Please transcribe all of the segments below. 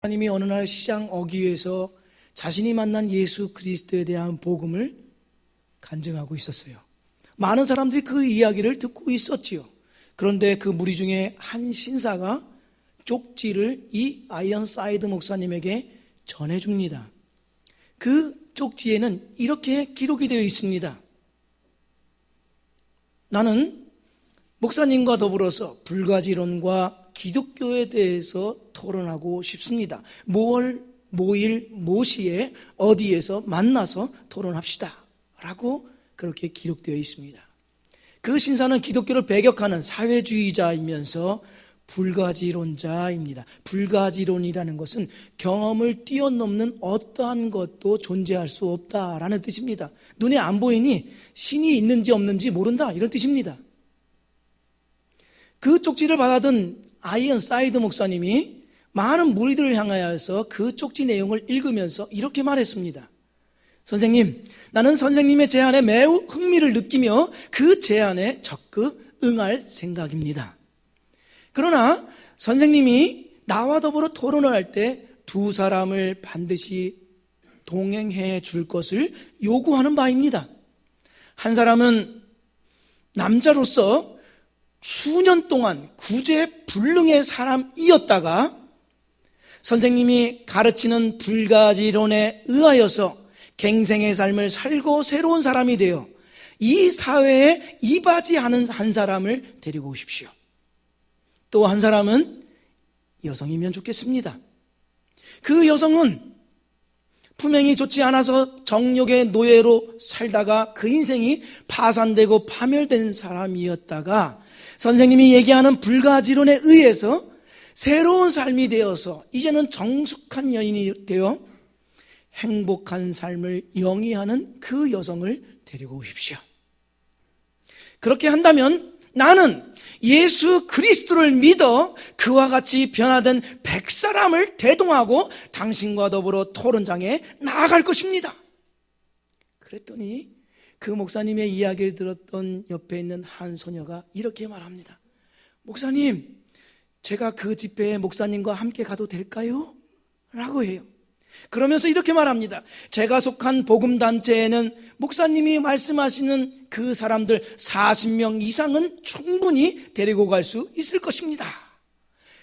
하나님이 어느 날 시장 어귀에서 자신이 만난 예수 그리스도에 대한 복음을 간증하고 있었어요. 많은 사람들이 그 이야기를 듣고 있었지요. 그런데 그 무리 중에 한 신사가 쪽지를 이 아이언사이드 목사님에게 전해줍니다. 그 쪽지에는 이렇게 기록이 되어 있습니다. 나는 목사님과 더불어서 불가지론과 기독교에 대해서 토론하고 싶습니다. 뭐월, 뭐일, 뭐시에 어디에서 만나서 토론합시다 라고 그렇게 기록되어 있습니다. 그 신사는 기독교를 배격하는 사회주의자이면서 불가지론자입니다. 불가지론이라는 것은 경험을 뛰어넘는 어떠한 것도 존재할 수 없다라는 뜻입니다. 눈에 안 보이니 신이 있는지 없는지 모른다 이런 뜻입니다. 그 쪽지를 받아든 아이언사이드 목사님이 많은 무리들을 향하여서 그 쪽지 내용을 읽으면서 이렇게 말했습니다. 선생님, 나는 선생님의 제안에 매우 흥미를 느끼며 그 제안에 적극 응할 생각입니다. 그러나 선생님이 나와 더불어 토론을 할 때 두 사람을 반드시 동행해 줄 것을 요구하는 바입니다. 한 남자로서 수년 동안 구제불능의 사람이었다가 선생님이 가르치는 불가지론에 의하여서 갱생의 삶을 살고 새로운 사람이 되어 이 사회에 이바지하는 한 사람을 데리고 오십시오. 또 한 사람은 여성이면 좋겠습니다. 그 여성은 품행이 좋지 않아서 정욕의 노예로 살다가 그 인생이 파산되고 파멸된 사람이었다가 선생님이 얘기하는 불가지론에 의해서 새로운 삶이 되어서 이제는 정숙한 여인이 되어 행복한 삶을 영위하는 그 여성을 데리고 오십시오. 그렇게 한다면 나는 예수 그리스도를 믿어 그와 같이 변화된 100사람을 대동하고 당신과 더불어 토론장에 나아갈 것입니다. 그랬더니 그 목사님의 이야기를 들었던 옆에 있는 한 소녀가 이렇게 말합니다. 목사님, 제가 그 집회에 목사님과 함께 가도 될까요? 라고 해요. 그러면서 이렇게 말합니다. 제가 속한 복음단체에는 목사님이 말씀하시는 그 사람들 40명 이상은 충분히 데리고 갈 수 있을 것입니다.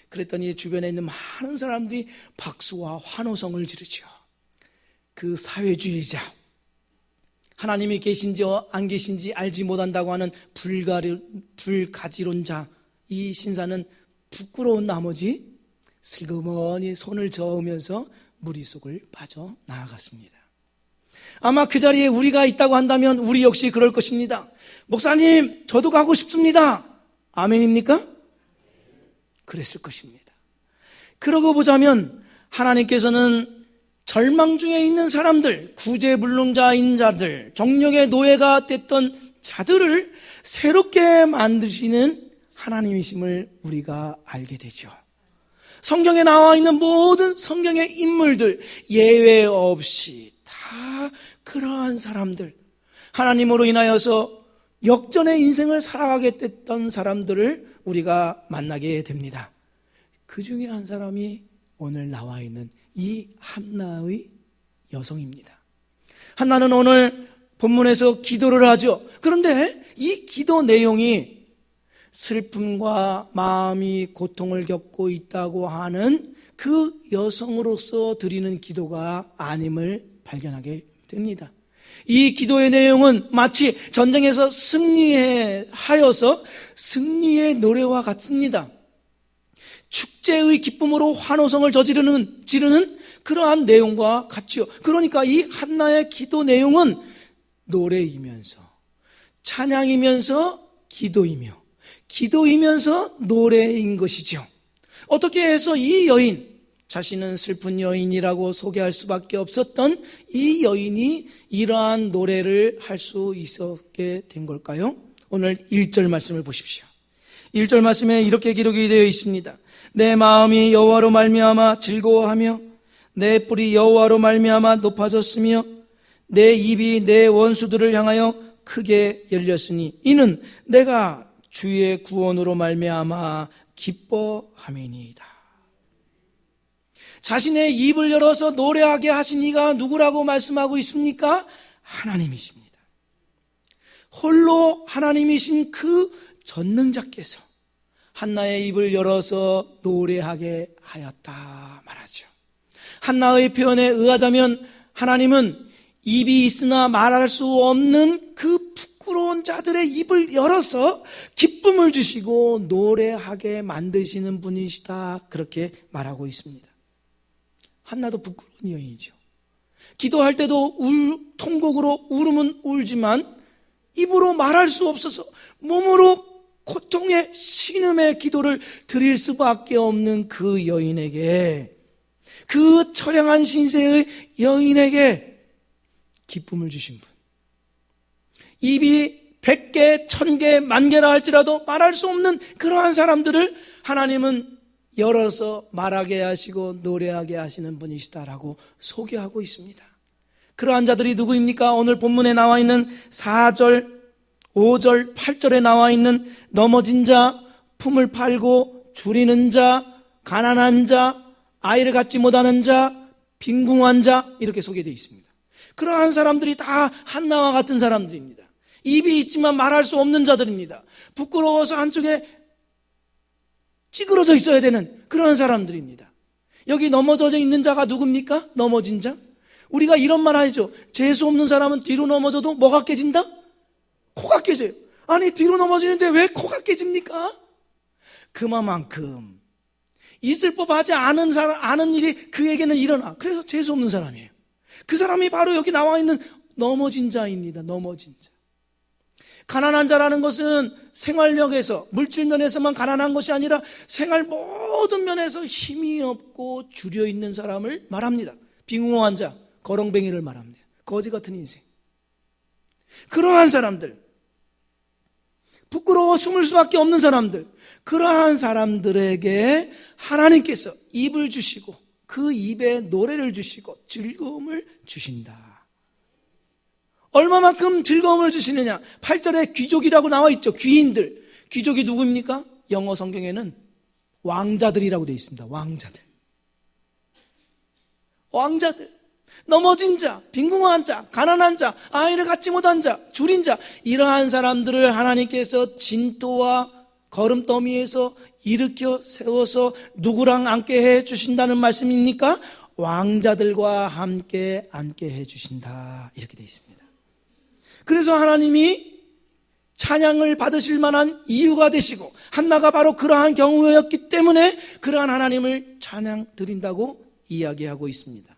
그랬더니 주변에 있는 많은 사람들이 박수와 환호성을 지르죠. 그 사회주의자, 하나님이 계신지 안 계신지 알지 못한다고 하는 불가지론자, 이 신사는 부끄러운 나머지 슬그머니 손을 저으면서 무리 속을 빠져나아갔습니다. 아마 그 자리에 우리가 있다고 한다면 우리 역시 그럴 것입니다. 목사님, 저도 가고 싶습니다. 아멘입니까? 그랬을 것입니다. 그러고 보자면 하나님께서는 절망 중에 있는 사람들, 구제불능자인 자들, 정욕의 노예가 됐던 자들을 새롭게 만드시는 하나님이심을 우리가 알게 되죠. 성경에 나와 있는 모든 성경의 인물들 예외 없이 다 그러한 사람들, 하나님으로 인하여서 역전의 인생을 살아가게 됐던 사람들을 우리가 만나게 됩니다. 그 중에 한 사람이 오늘 나와 있는 이 한나의 여성입니다. 한나는 오늘 본문에서 기도를 하죠. 그런데 이 기도 내용이 슬픔과 마음이 고통을 겪고 있다고 하는 그 여성으로서 드리는 기도가 아님을 발견하게 됩니다. 이 기도의 내용은 마치 전쟁에서 승리하여서 승리의 노래와 같습니다. 축제의 기쁨으로 환호성을 지르는 그러한 내용과 같지요. 그러니까 이 한나의 기도 내용은 노래이면서 찬양이면서 기도이면서 노래인 것이죠. 어떻게 해서 이 여인, 자신은 슬픈 여인이라고 소개할 수밖에 없었던 이 여인이 이러한 노래를 할 수 있었게 된 걸까요? 오늘 1절 말씀을 보십시오. 1절 말씀에 이렇게 기록이 되어 있습니다. 내 마음이 여호와로 말미암아 즐거워하며 내 뿔이 여호와로 말미암아 높아졌으며 내 입이 내 원수들을 향하여 크게 열렸으니 이는 내가 주의 구원으로 말미암아 기뻐함이니이다. 자신의 입을 열어서 노래하게 하신 이가 누구라고 말씀하고 있습니까? 하나님이십니다. 홀로 하나님이신 그 전능자께서 한나의 입을 열어서 노래하게 하였다 말하죠. 한나의 표현에 의하자면 하나님은 입이 있으나 말할 수 없는 그 부끄러운 자들의 입을 열어서 기쁨을 주시고 노래하게 만드시는 분이시다, 그렇게 말하고 있습니다. 한나도 부끄러운 여인이죠. 기도할 때도 통곡으로 울음은 울지만 입으로 말할 수 없어서 몸으로 고통의 신음의 기도를 드릴 수밖에 없는 그 여인에게, 그 처량한 신세의 여인에게 기쁨을 주신 분, 입이 100개, 1000개, 10,000개라 할지라도 말할 수 없는 그러한 사람들을 하나님은 열어서 말하게 하시고 노래하게 하시는 분이시다라고 소개하고 있습니다. 그러한 자들이 누구입니까? 오늘 본문에 나와 있는 4절, 5절, 8절에 나와 있는 넘어진 자, 품을 팔고 줄이는 자, 가난한 자, 아이를 갖지 못하는 자, 빈궁한 자, 이렇게 소개되어 있습니다. 그러한 사람들이 다 한나와 같은 사람들입니다. 입이 있지만 말할 수 없는 자들입니다. 부끄러워서 한쪽에 찌그러져 있어야 되는 그런 사람들입니다. 여기 넘어져 있는 자가 누굽니까? 넘어진 자? 우리가 이런 말 하죠. 재수 없는 사람은 뒤로 넘어져도 뭐가 깨진다? 코가 깨져요. 아니, 뒤로 넘어지는데 왜 코가 깨집니까? 그만큼 있을 법하지 않은 일이 그에게는 일어나. 그래서 재수 없는 사람이에요. 그 사람이 바로 여기 나와 있는 넘어진 자입니다. 넘어진 자. 가난한 자라는 것은 생활력에서, 물질면에서만 가난한 것이 아니라 생활 모든 면에서 힘이 없고 줄여 있는 사람을 말합니다. 빈궁한 자, 거렁뱅이를 말합니다. 거지 같은 인생. 그러한 사람들, 부끄러워 숨을 수밖에 없는 사람들, 그러한 사람들에게 하나님께서 입을 주시고 그 입에 노래를 주시고 즐거움을 주신다. 얼마만큼 즐거움을 주시느냐? 8절에 귀족이라고 나와 있죠. 귀인들. 귀족이 누구입니까? 영어 성경에는 왕자들이라고 되어 있습니다. 왕자들. 왕자들. 넘어진 자, 빈궁한 자, 가난한 자, 아이를 갖지 못한 자, 줄인 자, 이러한 사람들을 하나님께서 진토와 거름더미에서 일으켜 세워서 누구랑 앉게 해 주신다는 말씀입니까? 왕자들과 함께 앉게 해 주신다, 이렇게 되어 있습니다. 그래서 하나님이 찬양을 받으실 만한 이유가 되시고, 한나가 바로 그러한 경우였기 때문에 그러한 하나님을 찬양 드린다고 이야기하고 있습니다.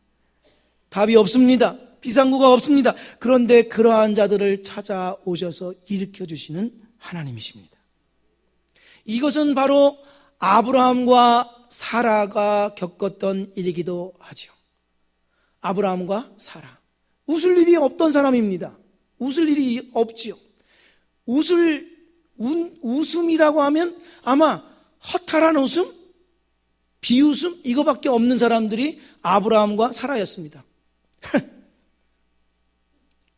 답이 없습니다. 비상구가 없습니다. 그런데 그러한 자들을 찾아오셔서 일으켜주시는 하나님이십니다. 이것은 바로 아브라함과 사라가 겪었던 일이기도 하죠. 아브라함과 사라. 웃을 일이 없던 사람입니다. 웃을 일이 없지요. 웃음이라고 하면 아마 허탈한 웃음, 비웃음, 이거밖에 없는 사람들이 아브라함과 사라였습니다.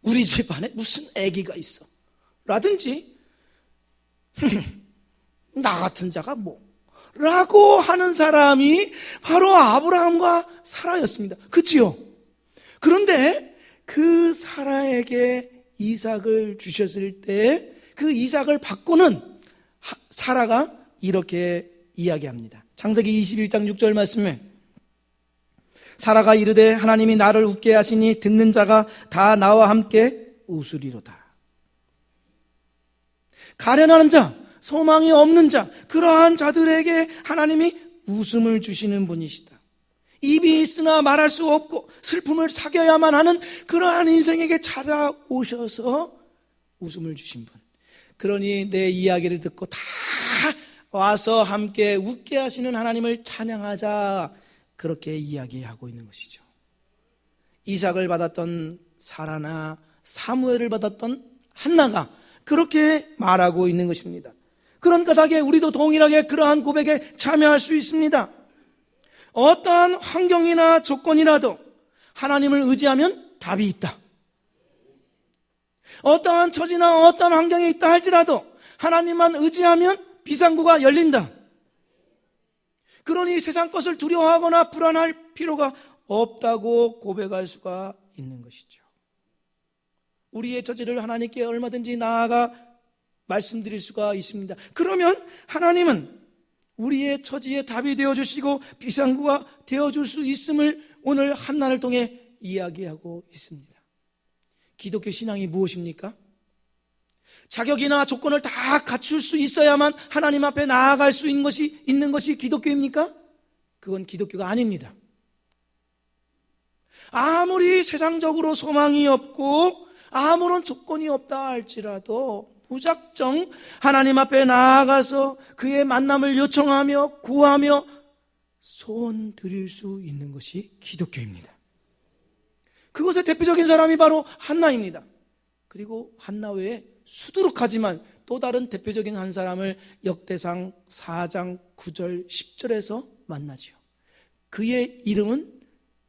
우리 집안에 무슨 아기가 있어 라든지 나 같은 자가 뭐 라고 하는 사람이 바로 아브라함과 사라였습니다. 그치요? 그런데 그 사라에게 이삭을 주셨을 때 그 이삭을 받고는 사라가 이렇게 이야기합니다. 창세기 21장 6절 말씀에 사라가 이르되 하나님이 나를 웃게 하시니 듣는 자가 다 나와 함께 웃으리로다. 가련하는 자, 소망이 없는 자, 그러한 자들에게 하나님이 웃음을 주시는 분이시다. 입이 있으나 말할 수 없고 슬픔을 사겨야만 하는 그러한 인생에게 찾아오셔서 웃음을 주신 분. 그러니 내 이야기를 듣고 다 와서 함께 웃게 하시는 하나님을 찬양하자, 그렇게 이야기하고 있는 것이죠. 이삭을 받았던 사라나 사무엘을 받았던 한나가 그렇게 말하고 있는 것입니다. 그런 까닭에 우리도 동일하게 그러한 고백에 참여할 수 있습니다. 어떠한 환경이나 조건이라도 하나님을 의지하면 답이 있다. 어떠한 처지나 어떠한 환경에 있다 할지라도 하나님만 의지하면 비상구가 열린다. 그러니 세상 것을 두려워하거나 불안할 필요가 없다고 고백할 수가 있는 것이죠. 우리의 처지를 하나님께 얼마든지 나아가 말씀드릴 수가 있습니다. 그러면 하나님은 우리의 처지에 답이 되어주시고 비상구가 되어줄 수 있음을 오늘 한난을 통해 이야기하고 있습니다. 기독교 신앙이 무엇입니까? 자격이나 조건을 다 갖출 수 있어야만 하나님 앞에 나아갈 수 있는 것이 기독교입니까? 그건 기독교가 아닙니다. 아무리 세상적으로 소망이 없고 아무런 조건이 없다 할지라도 무작정 하나님 앞에 나아가서 그의 만남을 요청하며 구하며 소원 드릴 수 있는 것이 기독교입니다. 그것의 대표적인 사람이 바로 한나입니다. 그리고 한나 외에 수두룩하지만 또 다른 대표적인 한 사람을 역대상 4장 9절 10절에서 만나죠. 그의 이름은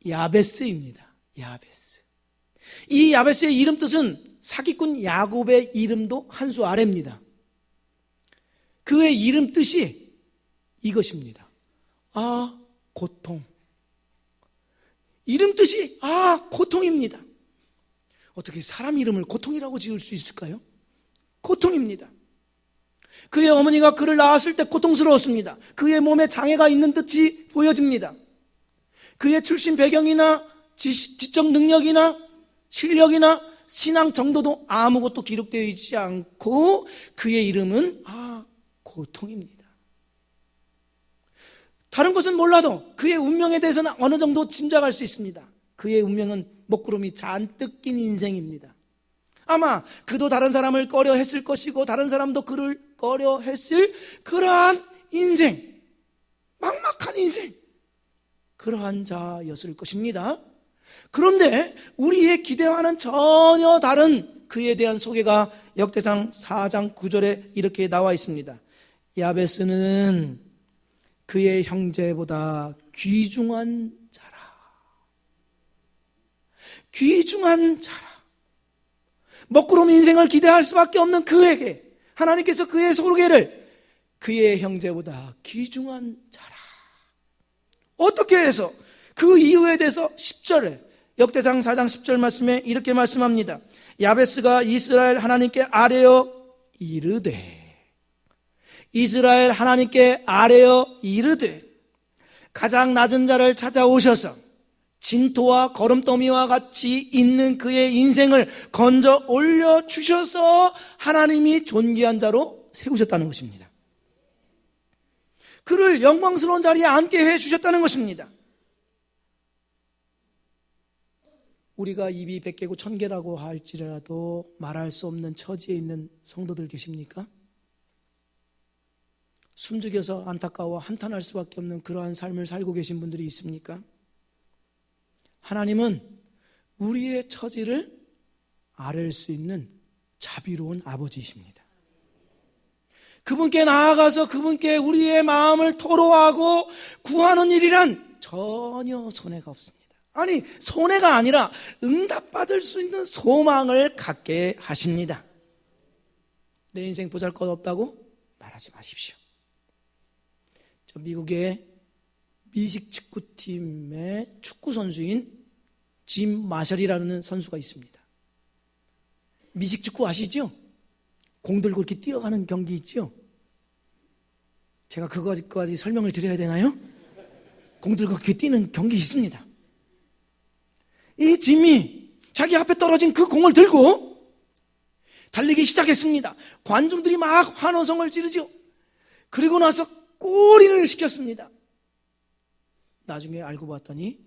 야베스입니다. 야베스. 이 야베스의 이름 뜻은 사기꾼 야곱의 이름도 한 수 아래입니다. 그의 이름 뜻이 이것입니다. 고통. 이름 뜻이 고통입니다. 어떻게 사람 이름을 고통이라고 지을 수 있을까요? 고통입니다. 그의 어머니가 그를 낳았을 때 고통스러웠습니다. 그의 몸에 장애가 있는 듯이 보여집니다. 그의 출신 배경이나 지적 능력이나 실력이나 신앙 정도도 아무것도 기록되어 있지 않고 그의 이름은 고통입니다. 다른 것은 몰라도 그의 운명에 대해서는 어느 정도 짐작할 수 있습니다. 그의 운명은 먹구름이 잔뜩 낀 인생입니다. 아마 그도 다른 사람을 꺼려했을 것이고 다른 사람도 그를 꺼려했을 그러한 인생, 막막한 인생, 그러한 자였을 것입니다. 그런데 우리의 기대와는 전혀 다른 그에 대한 소개가 역대상 4장 9절에 이렇게 나와 있습니다. 야베스는 그의 형제보다 귀중한 자라. 귀중한 자라. 먹구름 인생을 기대할 수밖에 없는 그에게 하나님께서 그의 소개를 그의 형제보다 귀중한 자라. 어떻게 해서? 그 이유에 대해서 10절에 역대상 4장 10절 말씀에 이렇게 말씀합니다. 야베스가 이스라엘 하나님께 아뢰어 이르되, 이스라엘 하나님께 아뢰어 이르되 가장 낮은 자를 찾아오셔서 진토와 거름더미와 같이 있는 그의 인생을 건져 올려주셔서 하나님이 존귀한 자로 세우셨다는 것입니다. 그를 영광스러운 자리에 앉게 해주셨다는 것입니다. 우리가 입이 100개고 1000개라고 할지라도 말할 수 없는 처지에 있는 성도들 계십니까? 숨죽여서 안타까워 한탄할 수밖에 없는 그러한 삶을 살고 계신 분들이 있습니까? 하나님은 우리의 처지를 아뢰 수 있는 자비로운 아버지이십니다. 그분께 나아가서 그분께 우리의 마음을 토로하고 구하는 일이란 전혀 손해가 없습니다. 아니, 손해가 아니라 응답받을 수 있는 소망을 갖게 하십니다. 내 인생 보잘것없다고 말하지 마십시오. 저 미국의 미식 축구팀의 축구 선수인 짐 마셜이라는 선수가 있습니다. 미식 축구 아시죠? 공 들고 이렇게 뛰어가는 경기 있죠? 제가 그거까지 설명을 드려야 되나요? 공 들고 이렇게 뛰는 경기 있습니다. 이 짐이 자기 앞에 떨어진 그 공을 들고 달리기 시작했습니다. 관중들이 막 환호성을 지르죠. 그리고 나서 골인을 시켰습니다. 나중에 알고 봤더니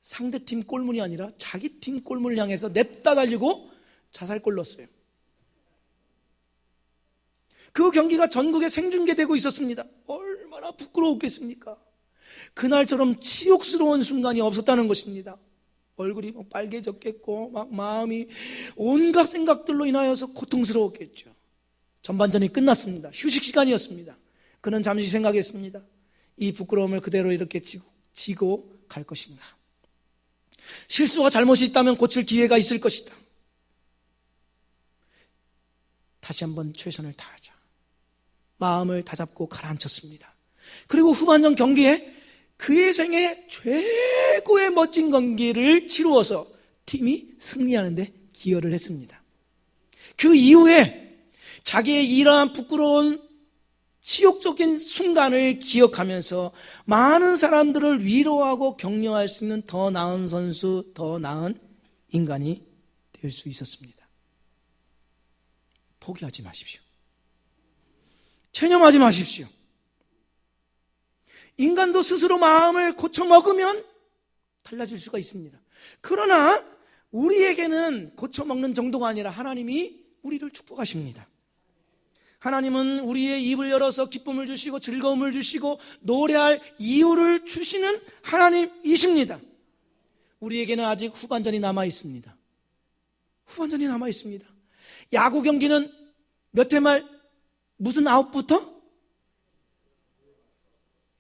상대팀 골문이 아니라 자기 팀 골문을 향해서 냅다 달리고 자살골 넣었어요. 그 경기가 전국에 생중계되고 있었습니다. 얼마나 부끄러웠겠습니까? 그날처럼 치욕스러운 순간이 없었다는 것입니다. 얼굴이 막 빨개졌겠고 막 마음이 온갖 생각들로 인하여서 고통스러웠겠죠. 전반전이 끝났습니다. 휴식 시간이었습니다. 그는 잠시 생각했습니다. 이 부끄러움을 그대로 이렇게 지고 갈 것인가? 실수와 잘못이 있다면 고칠 기회가 있을 것이다. 다시 한번 최선을 다하자. 마음을 다잡고 가라앉혔습니다. 그리고 후반전 경기에 그의 생애 최고의 멋진 경기를 치루어서 팀이 승리하는데 기여를 했습니다. 그 이후에 자기의 이러한 부끄러운 치욕적인 순간을 기억하면서 많은 사람들을 위로하고 격려할 수 있는 더 나은 선수, 더 나은 인간이 될 수 있었습니다. 포기하지 마십시오. 체념하지 마십시오. 인간도 스스로 마음을 고쳐먹으면 달라질 수가 있습니다. 그러나 우리에게는 고쳐먹는 정도가 아니라 하나님이 우리를 축복하십니다. 하나님은 우리의 입을 열어서 기쁨을 주시고 즐거움을 주시고 노래할 이유를 주시는 하나님이십니다. 우리에게는 아직 후반전이 남아 있습니다. 후반전이 남아 있습니다. 야구 경기는 몇 회 말 무슨 아웃부터?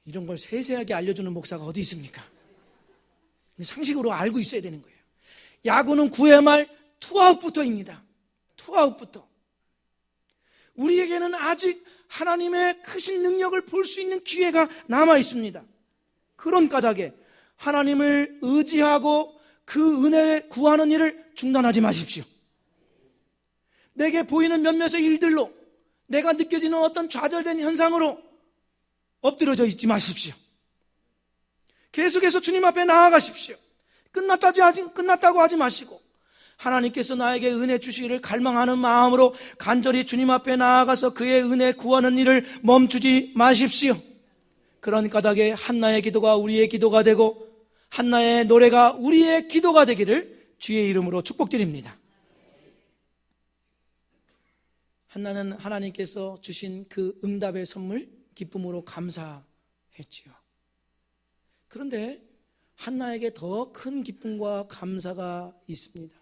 이런 걸 세세하게 알려주는 목사가 어디 있습니까? 상식으로 알고 있어야 되는 거예요. 야구는 9회 말 투아웃부터입니다. 투아웃부터. 우리에게는 아직 하나님의 크신 능력을 볼 수 있는 기회가 남아 있습니다. 그런 까닭에 하나님을 의지하고 그 은혜를 구하는 일을 중단하지 마십시오. 내게 보이는 몇몇의 일들로, 내가 느껴지는 어떤 좌절된 현상으로 엎드려져 있지 마십시오. 계속해서 주님 앞에 나아가십시오. 끝났다고 하지 마시고 하나님께서 나에게 은혜 주시기를 갈망하는 마음으로 간절히 주님 앞에 나아가서 그의 은혜 구하는 일을 멈추지 마십시오. 그런 까닭에 한나의 기도가 우리의 기도가 되고 한나의 노래가 우리의 기도가 되기를 주의 이름으로 축복드립니다. 한나는 하나님께서 주신 그 응답의 선물 기쁨으로 감사했지요. 그런데 한나에게 더 큰 기쁨과 감사가 있습니다.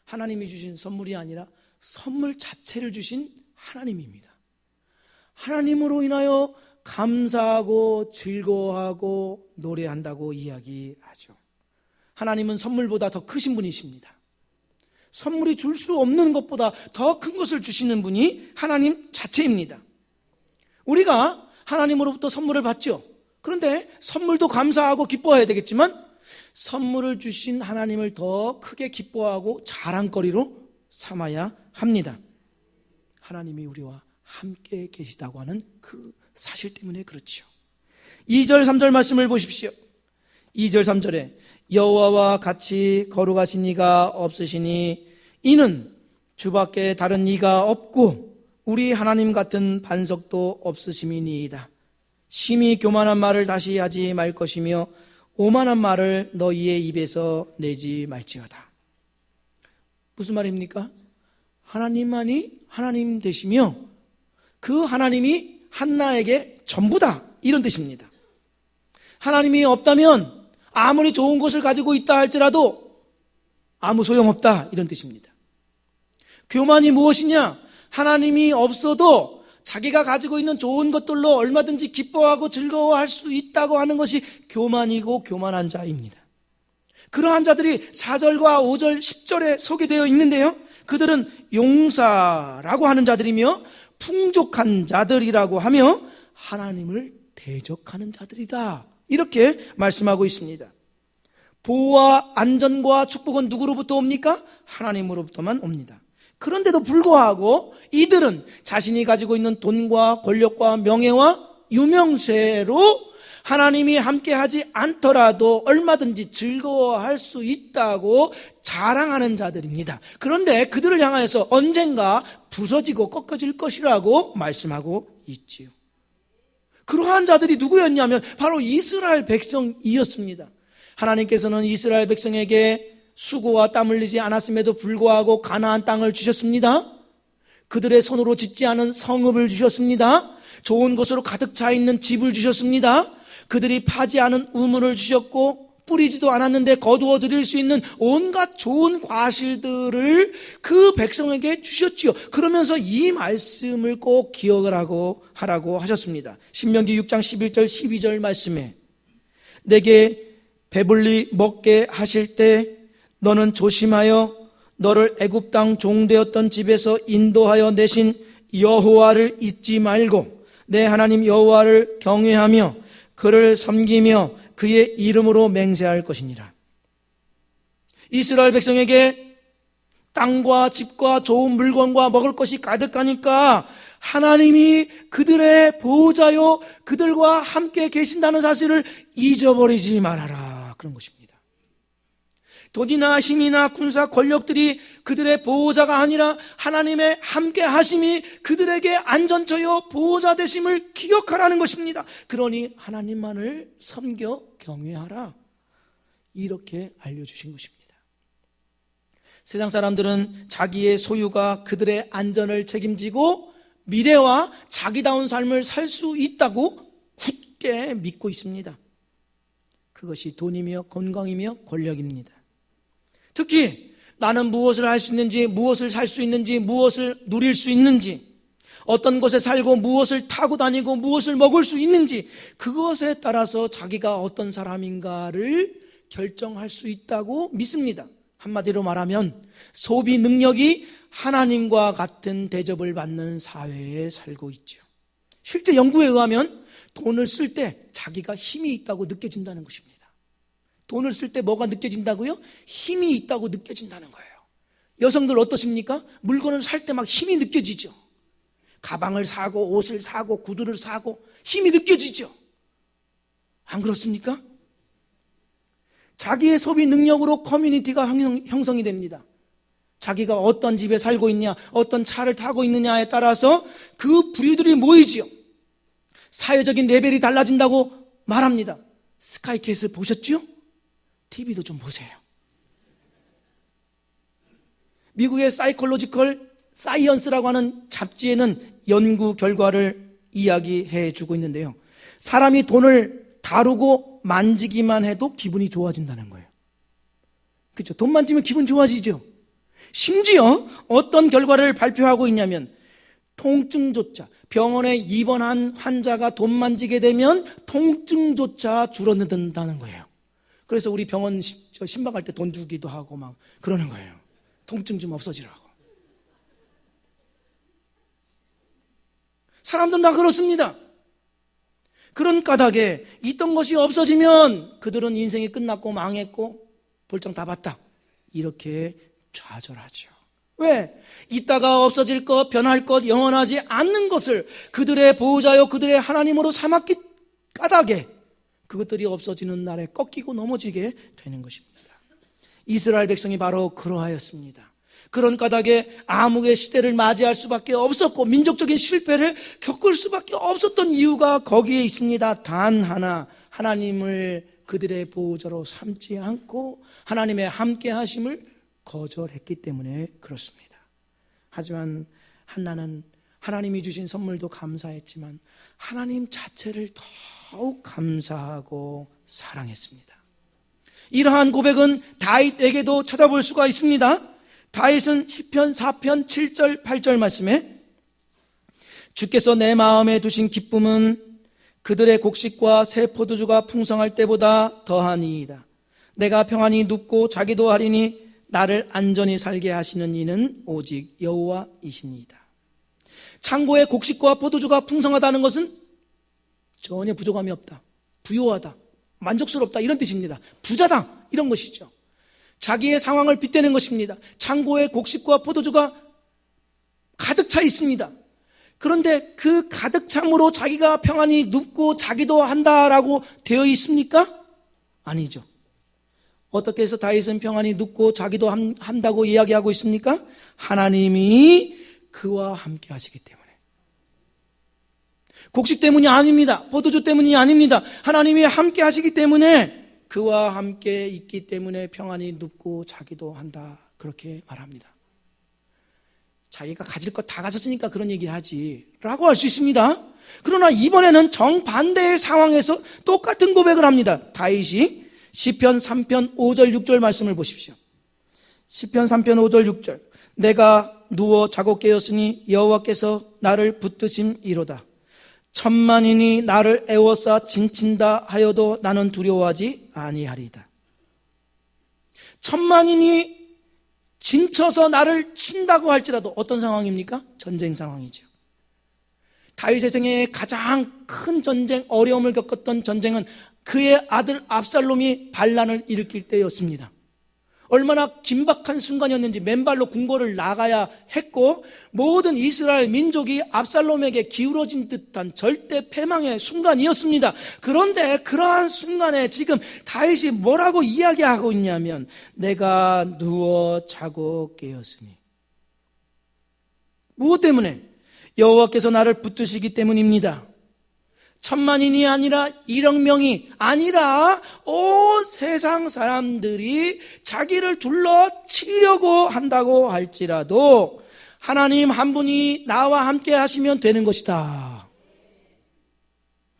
하나님이 주신 선물이 아니라 선물 자체를 주신 하나님입니다. 하나님으로 인하여 감사하고 즐거워하고 노래한다고 이야기하죠. 하나님은 선물보다 더 크신 분이십니다. 선물이 줄 수 없는 것보다 더 큰 것을 주시는 분이 하나님 자체입니다. 우리가 하나님으로부터 선물을 받죠. 그런데 선물도 감사하고 기뻐해야 되겠지만 선물을 주신 하나님을 더 크게 기뻐하고 자랑거리로 삼아야 합니다. 하나님이 우리와 함께 계시다고 하는 그 사실 때문에 그렇죠. 2절 3절 말씀을 보십시오. 2절 3절에 여호와와 같이 거룩하신 이가 없으시니 이는 주밖에 다른 이가 없고 우리 하나님 같은 반석도 없으심이니이다. 심히 교만한 말을 다시 하지 말 것이며 오만한 말을 너희의 입에서 내지 말지어다. 무슨 말입니까? 하나님만이 하나님 되시며 그 하나님이 한나에게 전부다, 이런 뜻입니다. 하나님이 없다면 아무리 좋은 것을 가지고 있다 할지라도 아무 소용없다, 이런 뜻입니다. 교만이 무엇이냐? 하나님이 없어도 자기가 가지고 있는 좋은 것들로 얼마든지 기뻐하고 즐거워할 수 있다고 하는 것이 교만이고 교만한 자입니다. 그러한 자들이 4절과 5절, 10절에 소개되어 있는데요, 그들은 용사라고 하는 자들이며 풍족한 자들이라고 하며 하나님을 대적하는 자들이다, 이렇게 말씀하고 있습니다. 보호와 안전과 축복은 누구로부터 옵니까? 하나님으로부터만 옵니다. 그런데도 불구하고 이들은 자신이 가지고 있는 돈과 권력과 명예와 유명세로 하나님이 함께하지 않더라도 얼마든지 즐거워할 수 있다고 자랑하는 자들입니다. 그런데 그들을 향하여서 언젠가 부서지고 꺾어질 것이라고 말씀하고 있지요. 그러한 자들이 누구였냐면 바로 이스라엘 백성이었습니다. 하나님께서는 이스라엘 백성에게 수고와 땀 흘리지 않았음에도 불구하고 가나안 땅을 주셨습니다. 그들의 손으로 짓지 않은 성읍을 주셨습니다. 좋은 것으로 가득 차 있는 집을 주셨습니다. 그들이 파지 않은 우물을 주셨고 뿌리지도 않았는데 거두어 드릴 수 있는 온갖 좋은 과실들을 그 백성에게 주셨지요. 그러면서 이 말씀을 꼭 기억을 하라고 하셨습니다. 신명기 6장 11절 12절 말씀에 내게 배불리 먹게 하실 때 너는 조심하여 너를 애굽 땅 종되었던 집에서 인도하여 내신 여호와를 잊지 말고 내 하나님 여호와를 경외하며 그를 섬기며 그의 이름으로 맹세할 것이니라. 이스라엘 백성에게 땅과 집과 좋은 물건과 먹을 것이 가득하니까 하나님이 그들의 보호자요 그들과 함께 계신다는 사실을 잊어버리지 말아라, 그런 것입니다. 돈이나 힘이나 군사 권력들이 그들의 보호자가 아니라 하나님의 함께 하심이 그들에게 안전처요 보호자 되심을 기억하라는 것입니다. 그러니 하나님만을 섬겨 경외하라, 이렇게 알려주신 것입니다. 세상 사람들은 자기의 소유가 그들의 안전을 책임지고 미래와 자기다운 삶을 살 수 있다고 굳게 믿고 있습니다. 그것이 돈이며 건강이며 권력입니다. 특히 나는 무엇을 할 수 있는지, 무엇을 살 수 있는지, 무엇을 누릴 수 있는지, 어떤 곳에 살고 무엇을 타고 다니고 무엇을 먹을 수 있는지, 그것에 따라서 자기가 어떤 사람인가를 결정할 수 있다고 믿습니다. 한마디로 말하면 소비 능력이 하나님과 같은 대접을 받는 사회에 살고 있죠. 실제 연구에 의하면 돈을 쓸 때 자기가 힘이 있다고 느껴진다는 것입니다. 돈을 쓸 때 뭐가 느껴진다고요? 힘이 있다고 느껴진다는 거예요. 여성들 어떠십니까? 물건을 살 때 막 힘이 느껴지죠. 가방을 사고 옷을 사고 구두를 사고 힘이 느껴지죠. 안 그렇습니까? 자기의 소비 능력으로 커뮤니티가 형성이 됩니다. 자기가 어떤 집에 살고 있냐, 어떤 차를 타고 있느냐에 따라서 그 부류들이 모이지요. 사회적인 레벨이 달라진다고 말합니다. 스카이캐슬 보셨죠? TV도 좀 보세요. 미국의 사이콜로지컬 사이언스라고 하는 잡지에는 연구 결과를 이야기해 주고 있는데요. 사람이 돈을 다루고 만지기만 해도 기분이 좋아진다는 거예요. 그렇죠? 돈 만지면 기분 좋아지죠. 심지어 어떤 결과를 발표하고 있냐면 통증조차, 병원에 입원한 환자가 돈 만지게 되면 통증조차 줄어든다는 거예요. 그래서 우리 병원 신방 갈 때 돈 주기도 하고 막 그러는 거예요. 통증 좀 없어지라고. 사람들은 다 그렇습니다. 그런 까닭에 있던 것이 없어지면 그들은 인생이 끝났고 망했고 볼장 다 봤다, 이렇게 좌절하죠. 왜? 있다가 없어질 것, 변할 것, 영원하지 않는 것을 그들의 보호자요 그들의 하나님으로 삼았기 까닭에 그것들이 없어지는 날에 꺾이고 넘어지게 되는 것입니다. 이스라엘 백성이 바로 그러하였습니다. 그런 까닭에 암흑의 시대를 맞이할 수밖에 없었고 민족적인 실패를 겪을 수밖에 없었던 이유가 거기에 있습니다. 단 하나, 하나님을 그들의 보호자로 삼지 않고 하나님의 함께 하심을 거절했기 때문에 그렇습니다. 하지만 한나는 하나님이 주신 선물도 감사했지만 하나님 자체를 더욱 감사하고 사랑했습니다. 이러한 고백은 다윗에게도 찾아볼 수가 있습니다. 다윗은 시편 4편 7절 8절 말씀에 주께서 내 마음에 두신 기쁨은 그들의 곡식과 새 포도주가 풍성할 때보다 더하니이다. 내가 평안히 눕고 자기도 하리니 나를 안전히 살게 하시는 이는 오직 여호와이시니이다. 창고에 곡식과 포도주가 풍성하다는 것은 전혀 부족함이 없다, 부요하다, 만족스럽다, 이런 뜻입니다. 부자다, 이런 것이죠. 자기의 상황을 빗대는 것입니다. 창고에 곡식과 포도주가 가득 차 있습니다. 그런데 그 가득 참으로 자기가 평안히 눕고 자기도 한다라고 되어 있습니까? 아니죠. 어떻게 해서 다윗은 평안히 눕고 자기도 한다고 이야기하고 있습니까? 하나님이 그와 함께 하시기 때문에. 곡식 때문이 아닙니다. 포도주 때문이 아닙니다. 하나님이 함께 하시기 때문에, 그와 함께 있기 때문에 평안히 눕고 자기도 한다, 그렇게 말합니다. 자기가 가질 것 다 가졌으니까 그런 얘기하지 라고 할 수 있습니다. 그러나 이번에는 정반대의 상황에서 똑같은 고백을 합니다. 다윗이 시편 3편 5절 6절 말씀을 보십시오. 시편 3편 5절 6절 내가 누워 자고 깨었으니 여호와께서 나를 붙드심이로다. 천만인이 나를 애워싸 진친다 하여도 나는 두려워하지 아니하리이다. 천만인이 진쳐서 나를 친다고 할지라도 어떤 상황입니까? 전쟁 상황이죠. 다윗의 생애에 가장 큰 전쟁, 어려움을 겪었던 전쟁은 그의 아들 압살롬이 반란을 일으킬 때였습니다. 얼마나 긴박한 순간이었는지 맨발로 궁궐을 나가야 했고 모든 이스라엘 민족이 압살롬에게 기울어진 듯한 절대 패망의 순간이었습니다. 그런데 그러한 순간에 지금 다윗이 뭐라고 이야기하고 있냐면 내가 누워 자고 깨었으니. 무엇 때문에? 여호와께서 나를 붙드시기 때문입니다. 천만인이 아니라 1억 명이 아니라 온 세상 사람들이 자기를 둘러치려고 한다고 할지라도 하나님 한 분이 나와 함께 하시면 되는 것이다.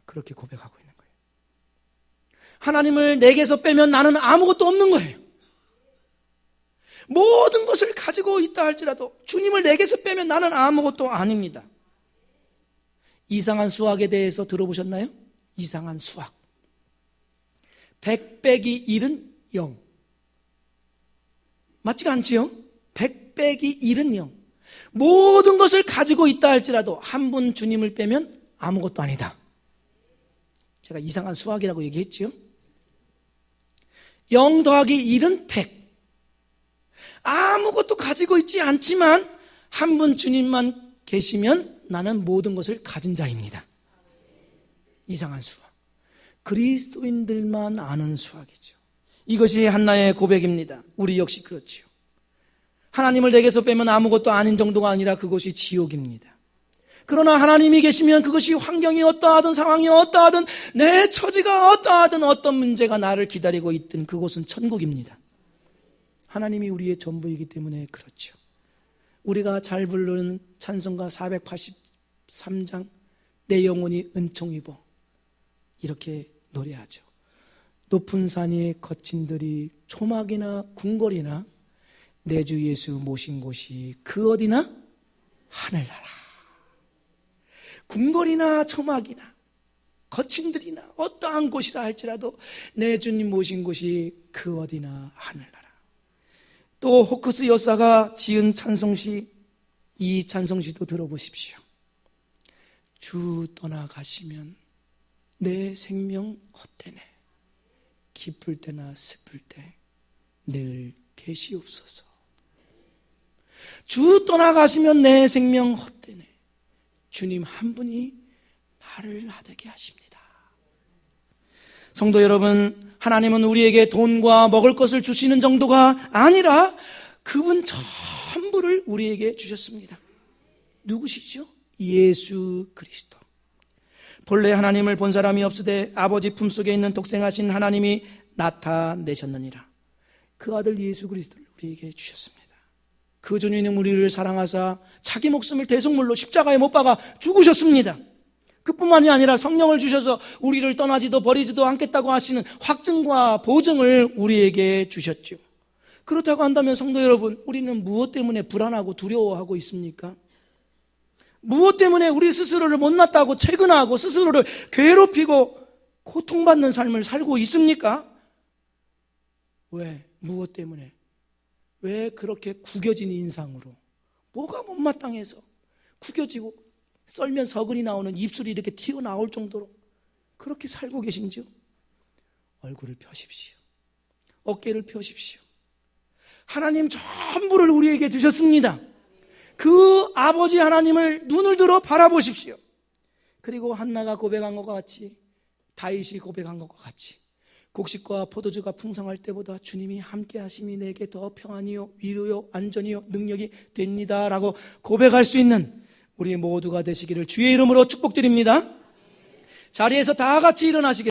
그렇게 고백하고 있는 거예요. 하나님을 내게서 빼면 나는 아무것도 없는 거예요. 모든 것을 가지고 있다 할지라도 주님을 내게서 빼면 나는 아무것도 아닙니다. 이상한 수학에 대해서 들어보셨나요? 이상한 수학. 100 빼기 1은 0. 맞지가 않지요? 100 빼기 1은 0. 모든 것을 가지고 있다 할지라도 한 분 주님을 빼면 아무것도 아니다. 제가 이상한 수학이라고 얘기했지요? 0 더하기 1은 100. 아무것도 가지고 있지 않지만 한 분 주님만 계시면 나는 모든 것을 가진 자입니다. 이상한 수학. 그리스도인들만 아는 수학이죠. 이것이 한나의 고백입니다. 우리 역시 그렇지요. 하나님을 내게서 빼면 아무것도 아닌 정도가 아니라 그것이 지옥입니다. 그러나 하나님이 계시면 그것이 환경이 어떠하든 상황이 어떠하든 내 처지가 어떠하든 어떤 문제가 나를 기다리고 있든 그곳은 천국입니다. 하나님이 우리의 전부이기 때문에 그렇죠. 우리가 잘 부르는 찬송가 483장 내 영혼이 은총 입어 이렇게 노래하죠. 높은 산이 거친 들이 초막이나 궁궐이나 내 주 예수 모신 곳이 그 어디나 하늘나라. 궁궐이나 초막이나 거친 들이나 어떠한 곳이라 할지라도 내 주님 모신 곳이 그 어디나 하늘나라. 또 호크스 여사가 지은 찬송시, 이 찬송시도 들어보십시오. 주 떠나가시면 내 생명 헛되네. 기쁠 때나 슬플 때 늘 계시옵소서. 주 떠나가시면 내 생명 헛되네. 주님 한 분이 나를 나되게 하십니다. 성도 여러분, 하나님은 우리에게 돈과 먹을 것을 주시는 정도가 아니라 그분 전부를 우리에게 주셨습니다. 누구시죠? 예수 그리스도. 본래 하나님을 본 사람이 없으되 아버지 품속에 있는 독생하신 하나님이 나타내셨느니라. 그 아들 예수 그리스도를 우리에게 주셨습니다. 그 주님은 우리를 사랑하사 자기 목숨을 대속물로 십자가에 못 박아 죽으셨습니다. 그뿐만이 아니라 성령을 주셔서 우리를 떠나지도 버리지도 않겠다고 하시는 확증과 보증을 우리에게 주셨죠. 그렇다고 한다면 성도 여러분, 우리는 무엇 때문에 불안하고 두려워하고 있습니까? 무엇 때문에 우리 스스로를 못났다고 채근하고 스스로를 괴롭히고 고통받는 삶을 살고 있습니까? 왜? 무엇 때문에? 왜 그렇게 구겨진 인상으로, 뭐가 못마땅해서 구겨지고 썰면 서근이 나오는 입술이 이렇게 튀어나올 정도로 그렇게 살고 계신지요? 얼굴을 펴십시오. 어깨를 펴십시오. 하나님 전부를 우리에게 주셨습니다. 그 아버지 하나님을 눈을 들어 바라보십시오. 그리고 한나가 고백한 것과 같이, 다윗이 고백한 것과 같이 곡식과 포도주가 풍성할 때보다 주님이 함께 하심이 내게 더 평안이요 위로요 안전이요 능력이 됩니다 라고 고백할 수 있는 우리 모두가 되시기를 주의 이름으로 축복드립니다. 자리에서 다 같이 일어나시겠습니다.